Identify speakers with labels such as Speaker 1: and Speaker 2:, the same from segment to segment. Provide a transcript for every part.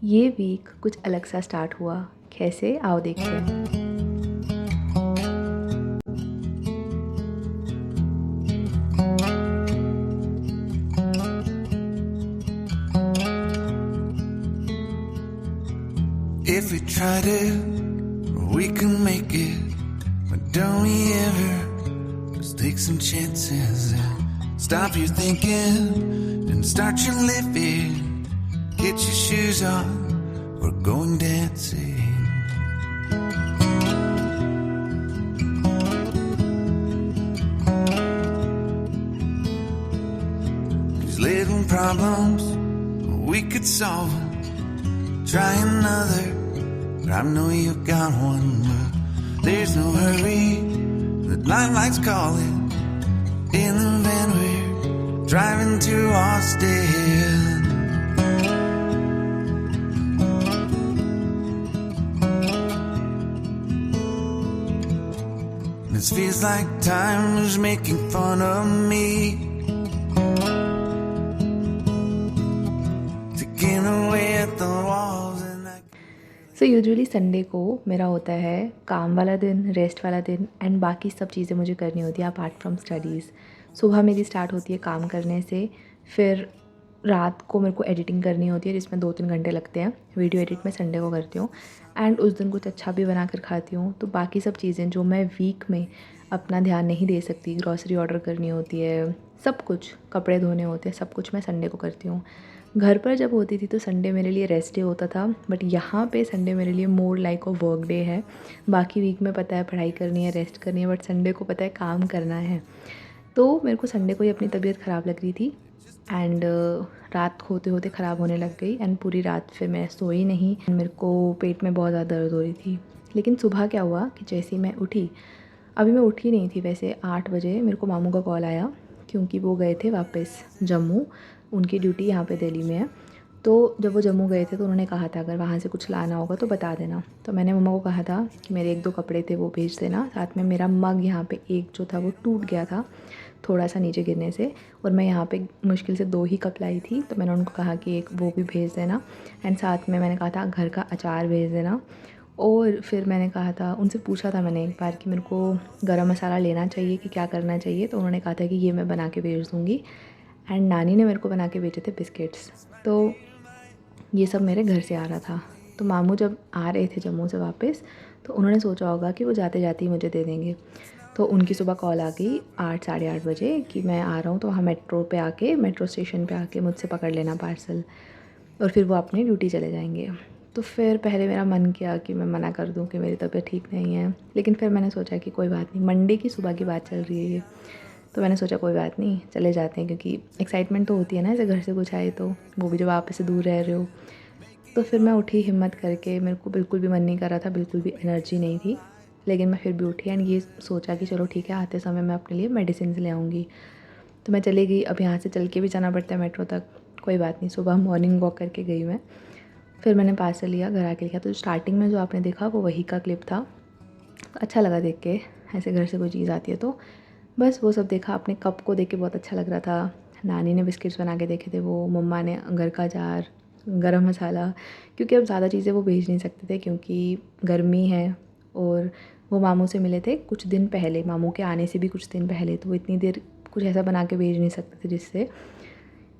Speaker 1: ये वीक कुछ अलग सा स्टार्ट हुआ। कैसे, आओ देखते हैं।
Speaker 2: If we tried it, we can make it. But don't we ever just take some chances and stop your thinking and start your living? Get your shoes on, we're going dancing. These little problems, we could solve them. Try another, but I know you've got one. But there's no hurry, the lifelight's calling. In the van we're driving to Austin. This feels like time is making fun of me. Taking away at the walls and I...
Speaker 1: so usually Sunday को मेरा होता है काम वाला दिन, rest वाला दिन, and बाकी सब चीज़ें मुझे करनी होती है अपार्ट फ्रॉम स्टडीज़। सुबह मेरी स्टार्ट होती है काम करने से, फिर रात को मेरे को एडिटिंग करनी होती है जिसमें 2-3 घंटे लगते हैं। वीडियो एडिट मैं संडे को करती हूँ एंड उस दिन कुछ अच्छा भी बना कर खाती हूँ। तो बाकी सब चीज़ें जो मैं वीक में अपना ध्यान नहीं दे सकती, ग्रॉसरी ऑर्डर करनी होती है, सब कुछ, कपड़े धोने होते हैं, सब कुछ मैं संडे को करती हूँ। घर पर जब होती थी तो संडे मेरे लिए रेस्ट डे होता था, बट यहाँ पे संडे मेरे लिए more like a work day है। बाकी वीक में पता है पढ़ाई करनी है, रेस्ट करनी है, बट संडे को पता है काम करना है। तो मेरे को संडे को ही अपनी तबीयत ख़राब लग रही थी एंड रात होते होते ख़राब होने लग गई एंड पूरी रात फिर मैं सोई नहीं। मेरे को पेट में बहुत ज़्यादा दर्द हो रही थी। लेकिन सुबह क्या हुआ कि जैसे ही मैं उठी, अभी मैं उठी नहीं थी वैसे, 8 बजे मेरे को मामू का कॉल आया क्योंकि वो गए थे वापस जम्मू। उनकी ड्यूटी यहाँ पे दिल्ली में है। तो जब वो जम्मू गए थे तो उन्होंने कहा था अगर वहाँ से कुछ लाना होगा तो बता देना। तो मैंने मम्मा को कहा था कि मेरे 1-2 कपड़े थे वो भेज देना, साथ में मेरा मग यहाँ पे एक जो था वो टूट गया था थोड़ा सा नीचे गिरने से, और मैं यहाँ पे मुश्किल से 2 ही कप लाई थी। तो मैंने उनको कहा कि एक वो भी भेज देना एंड साथ में मैंने कहा था घर का अचार भेज देना। और फिर मैंने कहा था, उनसे पूछा था मैंने एक बार कि मेरे को गरम मसाला लेना चाहिए कि क्या करना चाहिए। तो उन्होंने कहा था कि ये मैं बना के भेज दूँगी। एंड नानी ने मेरे को बना के भेजे थे बिस्किट्स। तो ये सब मेरे घर से आ रहा था। तो मामू जब आ रहे थे जम्मू से वापस, तो उन्होंने सोचा होगा कि वो जाते जाते ही मुझे दे देंगे। तो उनकी सुबह कॉल आ गई 8 साढ़े 8 बजे कि मैं आ रहा हूँ, तो वहाँ मेट्रो स्टेशन पे आके मुझसे पकड़ लेना पार्सल, और फिर वो अपनी ड्यूटी चले जाएंगे। तो फिर पहले मेरा मन किया कि मैं मना कर दूँ कि मेरी तबीयत ठीक नहीं है, लेकिन फिर मैंने सोचा कि कोई बात नहीं, मंडे की सुबह की बात चल रही है ये। तो मैंने सोचा कोई बात नहीं, चले जाते हैं, क्योंकि एक्साइटमेंट तो होती है ना ऐसे घर से कुछ आए तो, वो भी जब आप से दूर रह रहे हो। तो फिर मैं उठी हिम्मत करके, मेरे को बिल्कुल भी मन नहीं कर रहा था, बिल्कुल भी एनर्जी नहीं थी, लेकिन मैं फिर भी उठी एंड ये सोचा कि चलो ठीक है, आते समय मैं अपने लिए मेडिसिन ले आऊँगी। तो मैं चली गई। अब यहाँ से चल के भी जाना पड़ता है मेट्रो तक, कोई बात नहीं, सुबह मॉर्निंग वॉक करके गई मैं। फिर मैंने पार्सल लिया, घर आके लिखा। तो स्टार्टिंग में जो आपने देखा वो वही का क्लिप था। अच्छा लगा देख के, ऐसे घर से कोई चीज़ आती है तो बस वो सब देखा। अपने कप को देख के बहुत अच्छा लग रहा था। नानी ने बिस्किट्स बना के देखे थे वो, मम्मा ने घर का अचार, गरम मसाला, क्योंकि अब ज़्यादा चीज़ें वो भेज नहीं सकते थे क्योंकि गर्मी है। और वो मामू से मिले थे कुछ दिन पहले, मामू के आने से भी कुछ दिन पहले, तो वो इतनी देर कुछ ऐसा बना के भेज नहीं सकते थे जिससे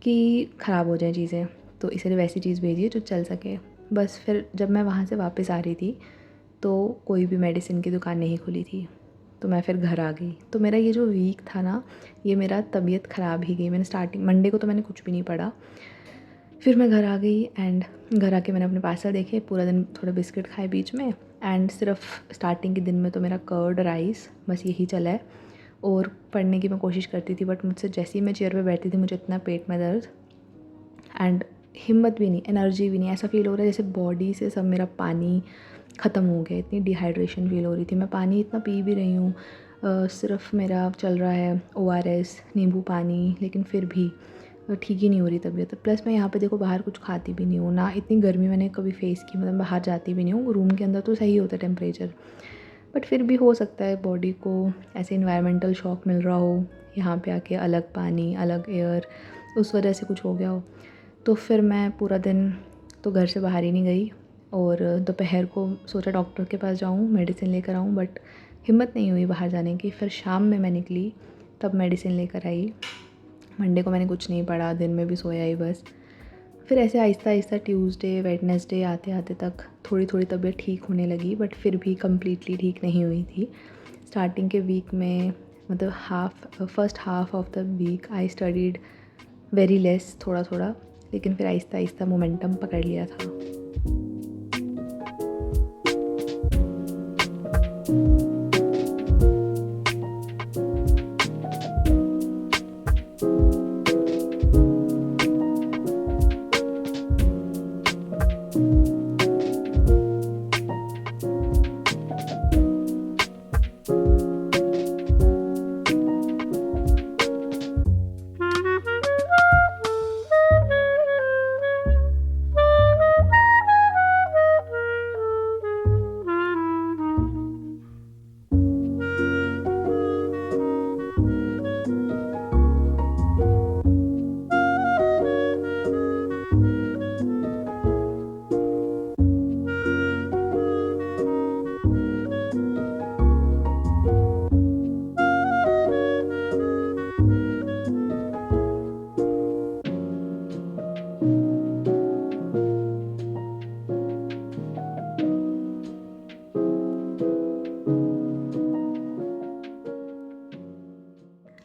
Speaker 1: कि ख़राब हो जाए चीज़ें। तो इसलिए वैसी चीज़ भेजिए जो चल सके। बस फिर जब मैं वहाँ से वापस आ रही थी तो कोई भी मेडिसिन की दुकान नहीं खुली थी, तो मैं फिर घर आ गई। तो मेरा ये जो वीक था ना, ये मेरा तबीयत ख़राब ही गई। मैंने स्टार्टिंग मंडे को तो मैंने कुछ भी नहीं पढ़ा। फिर मैं घर आ गई एंड घर आके मैंने अपने पार्सल देखे, पूरा दिन थोड़े बिस्किट खाए बीच में, एंड सिर्फ स्टार्टिंग के दिन में तो मेरा कर्ड राइस बस यही चला है। और पढ़ने की मैं कोशिश करती थी, बट मुझसे जैसे ही मैं चेयर पे बैठती थी मुझे इतना पेट में दर्द एंड हिम्मत भी नहीं, एनर्जी भी नहीं। ऐसा फ़ील हो रहा है जैसे बॉडी से सब मेरा पानी ख़त्म हो गया, इतनी डिहाइड्रेशन फ़ील हो रही थी। मैं पानी इतना पी भी रही हूँ, सिर्फ मेरा चल रहा है ORS, नींबू पानी, लेकिन फिर भी ठीक ही नहीं हो रही तबीयत। प्लस मैं यहाँ पे देखो बाहर कुछ खाती भी नहीं हूँ ना, इतनी गर्मी मैंने कभी फेस की, मतलब बाहर जाती भी नहीं हूँ। रूम के अंदर तो सही होता है टेम्परेचर, बट फिर भी हो सकता है बॉडी को ऐसे इन्वायरमेंटल शॉक मिल रहा हो, यहाँ पे आके अलग पानी अलग एयर, उस वजह से कुछ हो गया हो। तो फिर मैं पूरा दिन तो घर से बाहर ही नहीं गई और दोपहर को सोचा डॉक्टर के पास जाऊँ, मेडिसिन लेकर आऊँ, बट हिम्मत नहीं हुई बाहर जाने की। फिर शाम में मैं निकली, तब मेडिसिन लेकर आई। मंडे को मैंने कुछ नहीं पढ़ा, दिन में भी सोया ही बस। फिर ऐसे आहिस्ता आहिस्ता ट्यूसडे वेडनेसडे आते आते तक थोड़ी थोड़ी तबीयत ठीक होने लगी, बट फिर भी कम्प्लीटली ठीक नहीं हुई थी। स्टार्टिंग के वीक में मतलब first half of the week I studied very less, थोड़ा थोड़ा, लेकिन फिर आहिस्ता आहिस्ता मोमेंटम पकड़ लिया था।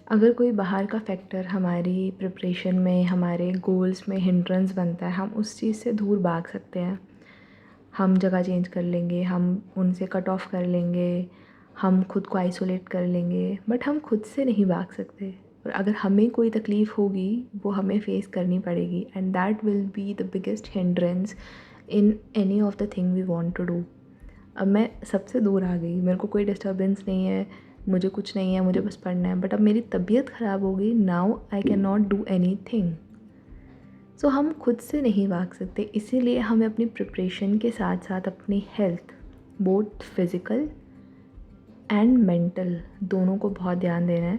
Speaker 1: अगर कोई बाहर का फैक्टर हमारी प्रिपरेशन में, हमारे गोल्स में हिंड्रेंस बनता है, हम उस चीज़ से दूर भाग सकते हैं। हम जगह चेंज कर लेंगे, हम उनसे कट ऑफ कर लेंगे, हम खुद को आइसोलेट कर लेंगे, बट हम खुद से नहीं भाग सकते। और अगर हमें कोई तकलीफ़ होगी वो हमें फ़ेस करनी पड़ेगी, and that will be the biggest hindrance in any of the thing we want to do. अब मैं सबसे दूर आ गई, मेरे को कोई डिस्टर्बेंस नहीं है, मुझे कुछ नहीं है, मुझे बस पढ़ना है, बट अब मेरी तबीयत ख़राब हो गई, now I can not do anything. So हम खुद से नहीं भाग सकते, इसीलिए हमें अपनी प्रिपरेशन के साथ साथ अपनी health, both physical and mental, दोनों को बहुत ध्यान देना है,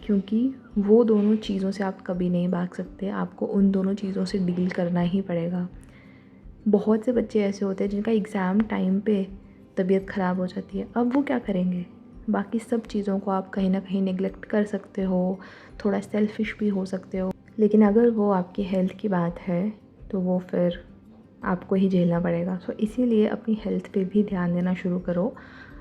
Speaker 1: क्योंकि वो दोनों चीज़ों से आप कभी नहीं भाग सकते। आपको उन दोनों चीज़ों से डील करना ही पड़ेगा। बहुत से बच्चे ऐसे होते हैं जिनका एग्ज़ाम टाइम पे तबीयत ख़राब हो जाती है, अब वो क्या करेंगे? बाकी सब चीज़ों को आप कहीं ना कहीं नेग्लेक्ट कर सकते हो, थोड़ा सेल्फिश भी हो सकते हो, लेकिन अगर वो आपकी हेल्थ की बात है तो वो फिर आपको ही झेलना पड़ेगा। सो इसीलिए अपनी हेल्थ पे भी ध्यान देना शुरू करो।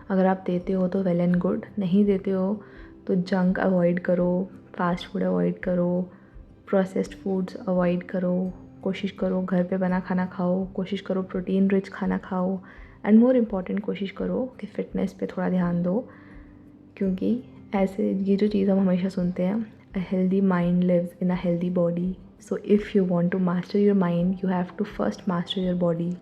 Speaker 1: अगर आप देते हो तो वेल एंड गुड, नहीं देते हो तो जंक अवॉइड करो, फास्ट फूड अवॉइड करो, प्रोसेस्ड फूड्स अवॉइड करो, कोशिश करो घर पे बना खाना खाओ, कोशिश करो प्रोटीन रिच खाना खाओ, एंड मोर इम्पॉर्टेंट कोशिश करो कि फ़िटनेस पे थोड़ा ध्यान दो, क्योंकि ऐसे ये जो चीज़ हम हमेशा सुनते हैं, a healthy mind lives in a healthy body. So if you want to master your mind, you have to first master your body.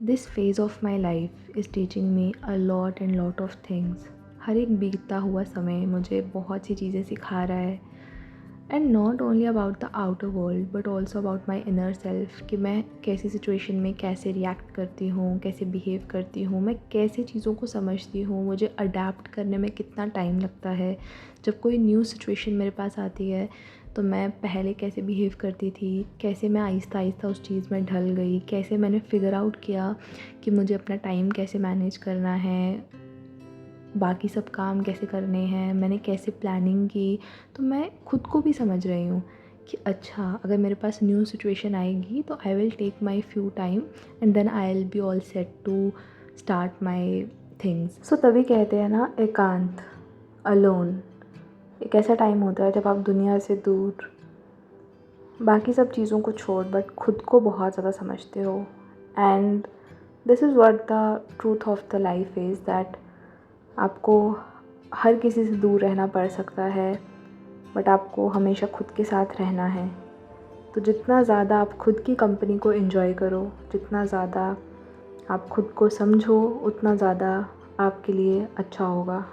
Speaker 1: This phase of my life is teaching me a lot and lot of things. हर एक बीतता हुआ समय मुझे बहुत सी चीज़ें सिखा रहा है, and not only about the outer world but also about my inner self, कि मैं कैसी सिचुएशन में कैसे रिएक्ट करती हूँ, कैसे बिहेव करती हूँ, मैं कैसे चीज़ों को समझती हूँ, मुझे अडेप्ट करने में कितना टाइम लगता है। जब कोई न्यू सिचुएशन मेरे पास आती है तो मैं पहले कैसे बिहेव करती थी, कैसे मैं आहिस्ता आहिस्ता उस चीज़ में ढल गई, कैसे मैंने फिगर आउट किया कि मुझे अपना टाइम कैसे मैनेज करना है, बाकी सब काम कैसे करने हैं, मैंने कैसे प्लानिंग की, तो मैं खुद को भी समझ रही हूँ कि अच्छा अगर मेरे पास न्यू सिचुएशन आएगी तो I will take my few time and then I will be all set to start my things. So तभी कहते हैं ना, एकांत, अलोन एक ऐसा टाइम होता है जब आप दुनिया से दूर, बाकी सब चीज़ों को छोड़ बट खुद को बहुत ज़्यादा समझते हो। And this is what the truth of the life is that आपको हर किसी से दूर रहना पड़ सकता है बट आपको हमेशा खुद के साथ रहना है। तो जितना ज़्यादा आप खुद की कंपनी को एंजॉय करो, जितना ज़्यादा आप खुद को समझो, उतना ज़्यादा आपके लिए अच्छा होगा।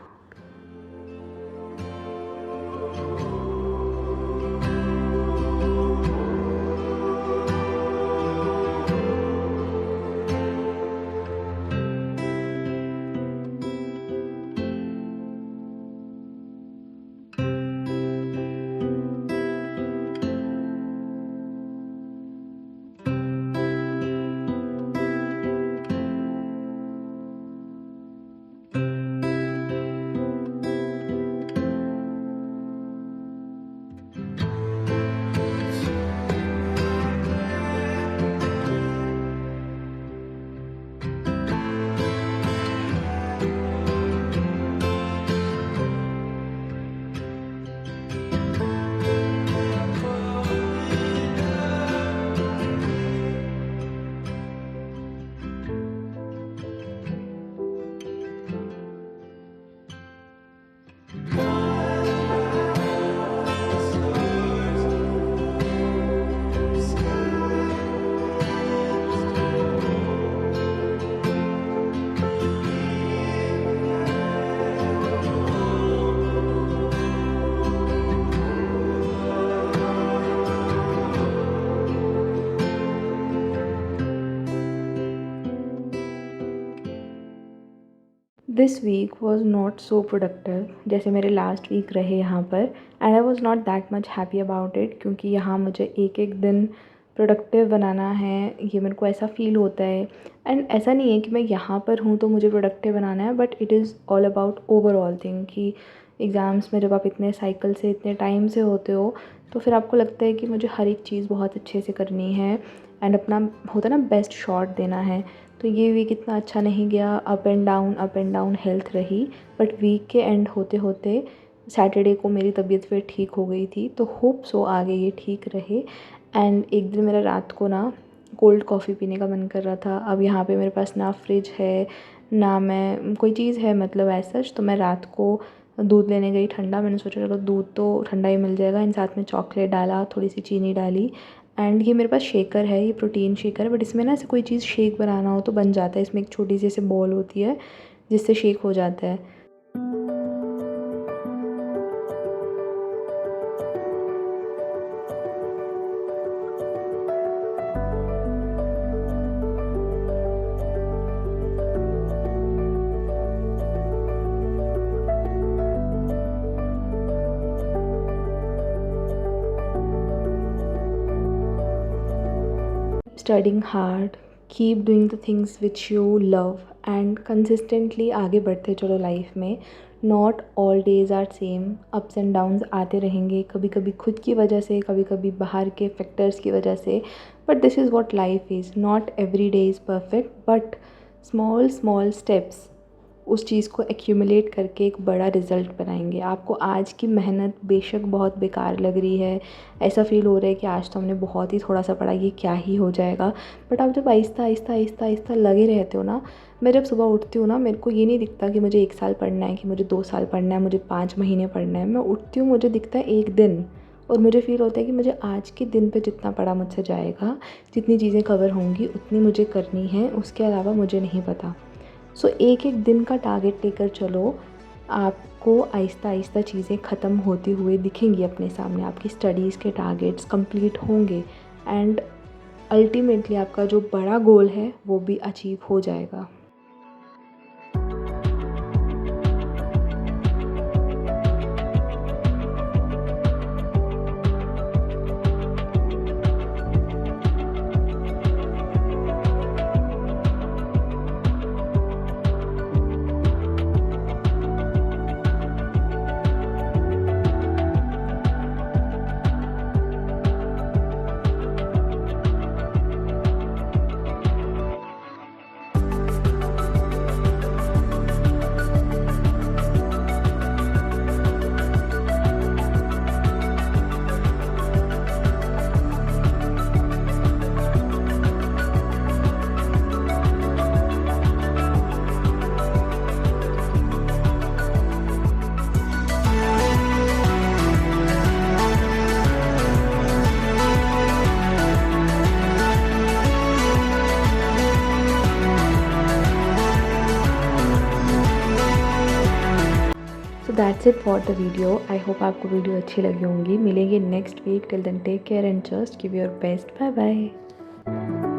Speaker 1: This week was not so productive जैसे मेरे लास्ट वीक रहे यहाँ पर, and I was not that much happy about it, क्योंकि यहाँ मुझे एक एक दिन प्रोडक्टिव बनाना है, ये मेरे को ऐसा फ़ील होता है। एंड ऐसा नहीं है कि मैं यहाँ पर हूँ तो मुझे प्रोडक्टिव बनाना है, but it is all about overall thing कि एग्ज़ाम्स में जब आप इतने साइकिल से, इतने टाइम से होते हो, तो फिर आपको लगता है कि मुझे हर एक चीज़ बहुत अच्छे से करनी है एंड अपना होता है ना बेस्ट शॉट देना है। तो ये वीक इतना अच्छा नहीं गया, अप एंड डाउन हेल्थ रही, बट वीक के एंड होते होते सैटरडे को मेरी तबीयत फिर ठीक हो गई थी। तो होप सो आगे ये ठीक रहे। एंड एक दिन मेरा रात को ना कोल्ड कॉफ़ी पीने का मन कर रहा था। अब यहाँ पे मेरे पास ना फ्रिज है ना मैं कोई चीज़ है मतलब ऐसा, तो मैं रात को दूध लेने गई ठंडा। मैंने सोचा चलो दूध तो ठंडा ही मिल जाएगा, एंड साथ में चॉकलेट डाला, थोड़ी सी चीनी डाली। एंड ये मेरे पास शेकर है, ये प्रोटीन शेकर है, बट इसमें ना ऐसे कोई चीज़ शेक बनाना हो तो बन जाता है। इसमें एक छोटी सी ऐसे बॉल होती है जिससे शेक हो जाता है। Studying hard, keep doing the things which you love and consistently आगे बढ़ते चलो लाइफ में। Not all days are same, ups and downs आते रहेंगे, कभी कभी खुद की वजह से, कभी कभी बाहर के फैक्टर्स की वजह से, but this is what life is. Not every day is perfect, but small small steps उस चीज़ को एक्यूमुलेट करके एक बड़ा रिज़ल्ट बनाएंगे। आपको आज की मेहनत बेशक बहुत बेकार लग रही है, ऐसा फ़ील हो रहा है कि आज तो हमने बहुत ही थोड़ा सा पढ़ा, ये क्या ही हो जाएगा, बट आप जब आहिस्ता आहिस्ता आहिस्ता आहिस्ता लगे रहते हो ना। मैं जब सुबह उठती हूँ ना, मेरे को ये नहीं दिखता कि मुझे 1 साल पढ़ना है, कि मुझे 2 साल पढ़ना है, मुझे 5 महीने पढ़ना है। मैं उठती हूँ, मुझे दिखता है 1 दिन, और मुझे फ़ील होता है कि मुझे आज के दिन पे जितना पढ़ा मुझसे जाएगा, जितनी चीज़ें कवर होंगी उतनी मुझे करनी है, उसके अलावा मुझे नहीं पता। सो एक एक दिन का टारगेट लेकर चलो, आपको आहिस्ता आहिस्ता चीज़ें ख़त्म होती हुए दिखेंगी अपने सामने, आपकी स्टडीज़ के टारगेट्स कंप्लीट होंगे, एंड अल्टीमेटली आपका जो बड़ा गोल है वो भी अचीव हो जाएगा। That's it for the video. I hope आपको वीडियो अच्छी लगी होंगी। मिलेंगे next week. Till then take care and just give your best. Bye bye.